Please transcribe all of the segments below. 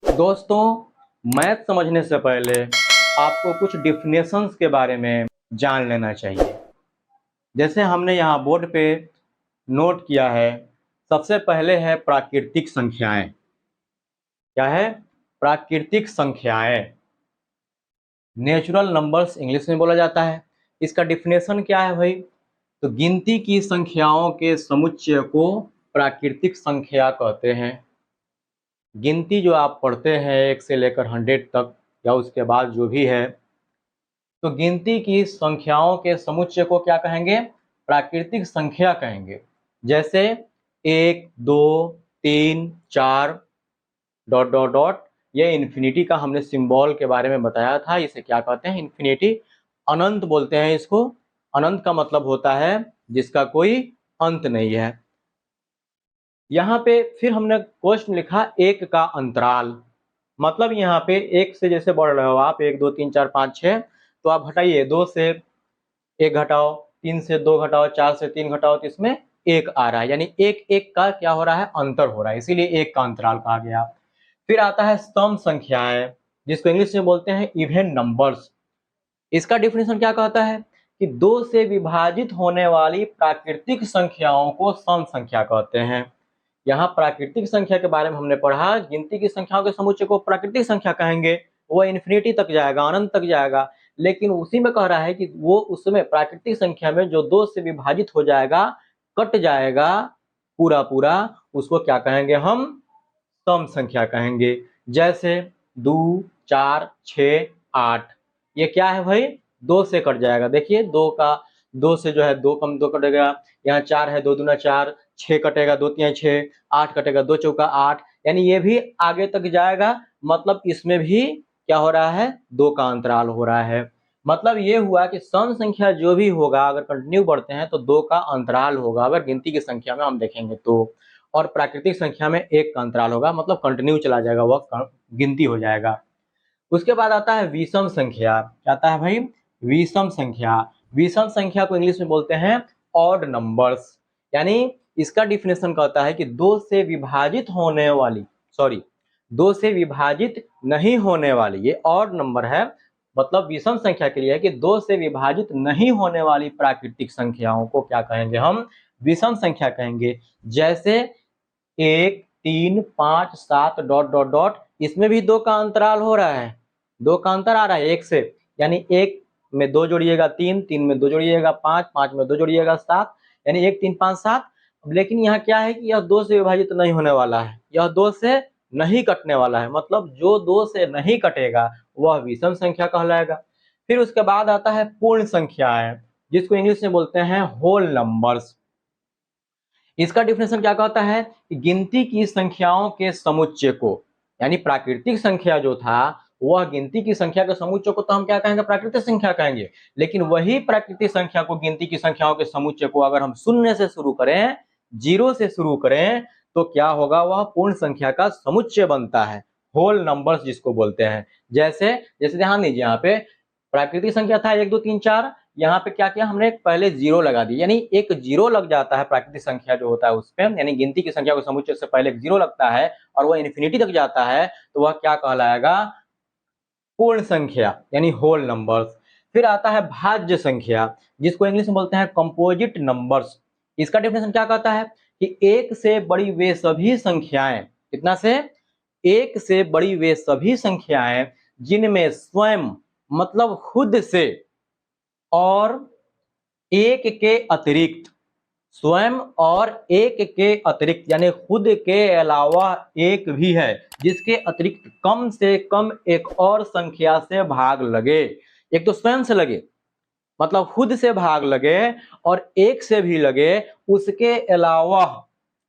दोस्तों, मैथ समझने से पहले आपको कुछ डिफिनेशंस के बारे में जान लेना चाहिए। जैसे हमने यहाँ बोर्ड पे नोट किया है, सबसे पहले है प्राकृतिक संख्याएं। क्या है? प्राकृतिक संख्याएं, नेचुरल नंबर्स इंग्लिश में बोला जाता है। इसका डिफिनेशन क्या है भाई? तो गिनती की संख्याओं के समुच्चय को प्राकृतिक संख्या कहते हैं। गिनती जो आप पढ़ते हैं 1 से लेकर 100 तक या उसके बाद जो भी है, तो गिनती की संख्याओं के समुच्चय को क्या कहेंगे? प्राकृतिक संख्या कहेंगे। जैसे 1, 2, 3, 4 डॉट डॉट डॉट, ये इन्फिनिटी का हमने सिंबल के बारे में बताया था। इसे क्या कहते हैं? इन्फिनिटी, अनंत बोलते हैं इसको। अनंत का मतलब होता है जिसका कोई अंत नहीं है। यहाँ पे फिर हमने क्वेश्चन लिखा एक का अंतराल, मतलब यहाँ पे एक से जैसे बढ़ रहे हो आप 1, 2, 3, 4, 5, 6, तो आप हटाइए, 2 से 1 घटाओ, 3 से 2 घटाओ, 4 से 3 घटाओ, तो इसमें 1 आ रहा है, यानी एक एक का क्या हो रहा है? अंतर हो रहा है, इसीलिए एक का अंतराल कहा गया। फिर आता है सम संख्याएं, जिसको इंग्लिश में बोलते हैं इवन नंबर्स। इसका डिफिनेशन क्या कहता है कि 2 से विभाजित होने वाली प्राकृतिक संख्याओं को सम संख्या कहते हैं। यहाँ प्राकृतिक संख्या के बारे में हमने पढ़ा, गिनती की संख्याओं के समुच्चय को प्राकृतिक संख्या कहेंगे, वह इन्फिनिटी तक जाएगा, अनंत तक जाएगा। लेकिन उसी में कह रहा है कि वो उसमें प्राकृतिक संख्या में जो 2 से विभाजित हो जाएगा, कट जाएगा पूरा पूरा, उसको क्या कहेंगे? हम सम संख्या कहेंगे। जैसे 2, 4, 6, 8, ये क्या है भाई? 2 से कट जाएगा। देखिए 2 से जो है 2 कम 2 कटेगा, यहाँ 4 है, 2 दूना 4, 6 कटेगा, 2 तिया 6, 8 कटेगा, 2 चौका 8, यानी ये भी आगे तक जाएगा। मतलब इसमें भी क्या हो रहा है? 2 का अंतराल हो रहा है। मतलब ये हुआ कि सम संख्या जो भी होगा, अगर कंटिन्यू बढ़ते हैं तो 2 का अंतराल होगा, अगर गिनती की संख्या में हम देखेंगे तो। और प्राकृतिक संख्या में 1 का अंतराल होगा, मतलब कंटिन्यू चला जाएगा, वह गिनती हो जाएगा। उसके बाद आता है विषम संख्या। क्या आता है भाई? विषम संख्या। विषम संख्या को इंग्लिश में बोलते हैं ऑड नंबर्स, यानी इसका डिफिनेशन कहता है कि 2 से विभाजित होने वाली, 2 से विभाजित नहीं होने वाली, ये ऑड नंबर है, मतलब विषम संख्या के लिए है कि 2 से विभाजित नहीं होने वाली प्राकृतिक संख्याओं को क्या कहेंगे? हम विषम संख्या कहेंगे। जैसे 1, 3, 5, 7 डॉट डॉट डॉट, इसमें भी 2 का अंतराल हो रहा है, 2 का अंतर आ रहा है 1 से, यानी 1 में 2 जोड़िएगा 3, 3 में 2 जोड़िएगा 5, 5 में 2 जोड़िएगा 7, यानी 1, 3, 5, 7। लेकिन यहाँ क्या है कि यह 2 से विभाजित नहीं होने वाला है, यह 2 से नहीं कटने वाला है, मतलब जो 2 से नहीं कटेगा वह विषम संख्या कहलाएगा। फिर उसके बाद आता है पूर्ण संख्याएं, जिसको इंग्लिश में बोलते हैं होल नंबर्स। इसका डिफिनेशन क्या कहता है कि गिनती की संख्याओं के समुच्चय को, यानी प्राकृतिक संख्या जो था वह गिनती की संख्या के समुच्चय को तो हम क्या कहेंगे? प्राकृतिक संख्या कहेंगे। लेकिन वही प्राकृतिक संख्या को, गिनती की संख्याओं के समुच्चय को अगर हम शून्य से शुरू करें, 0 से शुरू करें, तो क्या होगा? वह पूर्ण संख्या का समुच्चय बनता है, होल नंबर्स जिसको बोलते हैं। जैसे जैसे ध्यान दीजिए, यहाँ पे प्राकृतिक संख्या था 1, 2, 3, 4, यहाँ पे क्या किया हमने? पहले 0 लगा दी, यानी एक 0 लग जाता है प्राकृतिक संख्या जो होता है उस पे, यानी गिनती की संख्या के समुच्चय से पहले एक 0 लगता है और वह इन्फिनिटी तक जाता है, तो वह क्या कहलाएगा? पूर्ण संख्या, यानी होल नंबर्स। फिर आता है भाज्य संख्या, जिसको इंग्लिश में बोलते हैं कंपोजिट नंबर्स। इसका डेफिनेशन क्या कहता है कि 1 से बड़ी वे सभी संख्याएं, कितना से? 1 से बड़ी वे सभी संख्याएं जिनमें स्वयं, मतलब खुद से, और 1 के अतिरिक्त, स्वयं और 1 के अतिरिक्त, यानी खुद के अलावा 1 भी है, जिसके अतिरिक्त कम से कम एक और संख्या से भाग लगे। एक तो स्वयं से लगे, मतलब खुद से भाग लगे, और 1 से भी लगे, उसके अलावा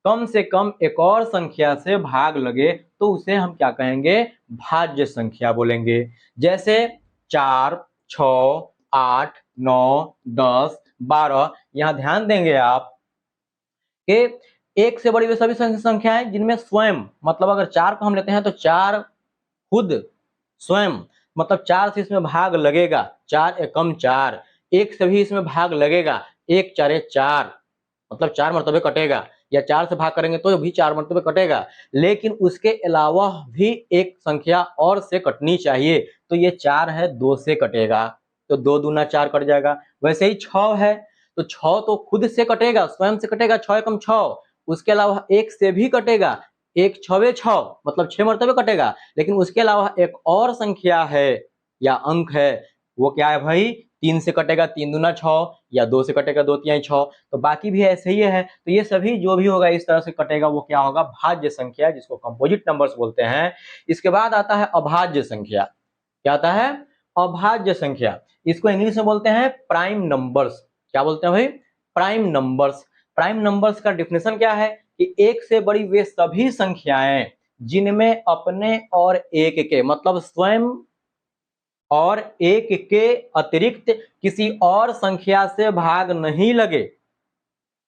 कम से कम एक और संख्या से भाग लगे, तो उसे हम क्या कहेंगे? भाज्य संख्या बोलेंगे। जैसे 4, 6, 8, 9, 10, 12, यहाँ ध्यान देंगे आप कि 1 से बड़ी वे सभी संख्याएं जिनमें स्वयं, मतलब अगर 4 को हम लेते हैं तो 4 खुद स्वयं, मतलब 4 से इसमें भाग लगेगा, 4 एकम 4, 1 से भी इसमें भाग लगेगा, 1 4 4, मतलब 4 मरतबे कटेगा, या 4 से भाग करेंगे तो भी 4 मरतबे कटेगा, लेकिन उसके अलावा भी एक संख्या और से कटनी चाहिए। तो ये 4 है, 2 से कटेगा, तो 2 दूना 4 कट जाएगा। वैसे ही 6 है, तो 6 तो खुद से कटेगा, स्वयं से कटेगा, 6 एकम 6। उसके अलावा 1 से भी कटेगा, 1 छवे 6 मतलब 6 मरतबे कटेगा। लेकिन उसके अलावा एक और संख्या है या अंक है, वो क्या है भाई, 3 से कटेगा, 3 दूना 6, या 2 से कटेगा, 2 तिहाई 6। तो बाकी भी ऐसे ही है। तो ये सभी जो भी होगा इस तरह से कटेगा, वो क्या होगा, भाज्य संख्या, जिसको कंपोजिट नंबर्स बोलते हैं। इसके बाद आता है अभाज्य संख्या। क्या आता है, अभाज्य संख्या। इसको इंग्लिश में बोलते हैं प्राइम नंबर्स। क्या बोलते हैं भाई, प्राइम नंबर्स। प्राइम नंबर्स का डिफिनेशन क्या है कि एक से बड़ी वे सभी संख्याएं जिनमें अपने और एक के मतलब स्वयं और एक के अतिरिक्त किसी और संख्या से भाग नहीं लगे,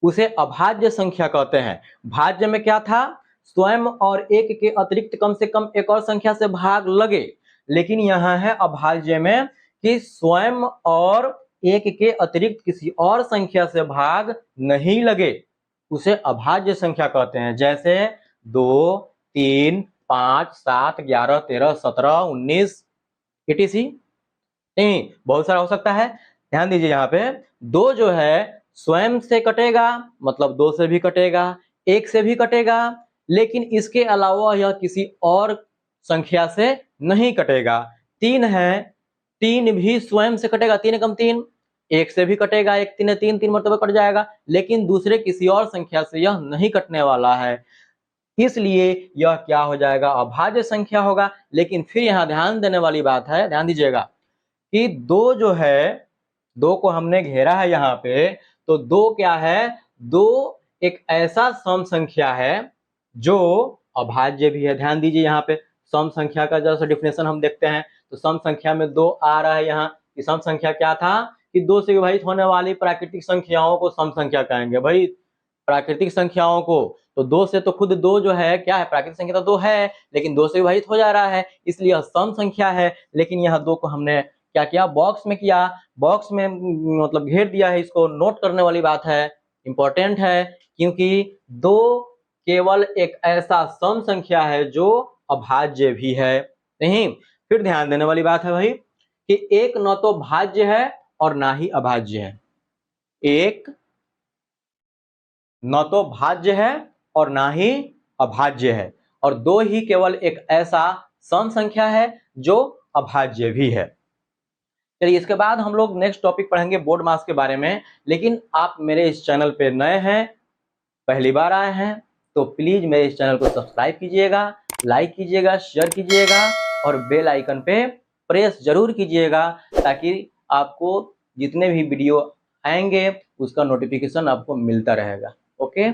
उसे अभाज्य संख्या कहते हैं। भाज्य में क्या था, स्वयं और एक के अतिरिक्त कम से कम एक और संख्या से भाग लगे, लेकिन यहां है अभाज्य में कि स्वयं और एक के अतिरिक्त किसी और संख्या से भाग नहीं लगे, उसे अभाज्य संख्या कहते हैं। जैसे 2, 3, 5, 7, 11, 13, 17, 19 etc। नहीं, बहुत सारा हो सकता है। ध्यान दीजिए, यहाँ पे 2 जो है स्वयं से कटेगा, मतलब 2 से भी कटेगा, 1 से भी कटेगा, लेकिन इसके अलावा यह किसी और संख्या से नहीं कटेगा। 3 है, 3 भी स्वयं से कटेगा, 3 एकम 3, 1 से भी कटेगा, 1 3 3, 3 मरतबे कट जाएगा, लेकिन दूसरे किसी और संख्या से यह नहीं कटने वाला है, इसलिए यह क्या हो जाएगा, अभाज्य संख्या होगा। लेकिन फिर यहाँ ध्यान देने वाली बात है, ध्यान दीजिएगा कि 2 जो है, 2 को हमने घेरा है यहाँ पे, तो 2 क्या है, 2 एक ऐसा सम संख्या है जो अभाज्य भी है। ध्यान दीजिए, यहाँ पे सम संख्या का जैसा डिफिनेशन हम देखते हैं, तो सम संख्या में 2 आ रहा है यहाँ। कि सम संख्या क्या था कि 2 से विभाजित होने वाली प्राकृतिक संख्याओं को सम संख्या कहेंगे। भाई प्राकृतिक संख्याओं को, तो 2 से तो खुद 2 जो है क्या है, प्राकृतिक संख्या तो 2 है, लेकिन 2 से विभाजित हो जा रहा है, इसलिए यह सम संख्या है। लेकिन यह 2 को हमने क्या किया, बॉक्स में किया, बॉक्स में मतलब घेर दिया है। इसको नोट करने वाली बात है, इंपॉर्टेंट है, क्योंकि 2 केवल एक ऐसा सम संख्या है जो अभाज्य भी है। नहीं, फिर ध्यान देने वाली बात है भाई कि एक न तो भाज्य है और ना ही अभाज्य है। एक न तो भाज्य है और ना ही अभाज्य है, और 2 ही केवल एक ऐसा सम संख्या है जो अभाज्य भी है। चलिए, इसके बाद हम लोग नेक्स्ट टॉपिक पढ़ेंगे बोर्ड मास के बारे में। लेकिन आप मेरे इस चैनल पे नए हैं, पहली बार आए हैं, तो प्लीज मेरे इस चैनल को सब्सक्राइब कीजिएगा, लाइक कीजिएगा, शेयर कीजिएगा और बेल आइकन पे प्रेस जरूर कीजिएगा, ताकि आपको जितने भी वीडियो आएंगे उसका नोटिफिकेशन आपको मिलता रहेगा। ओके।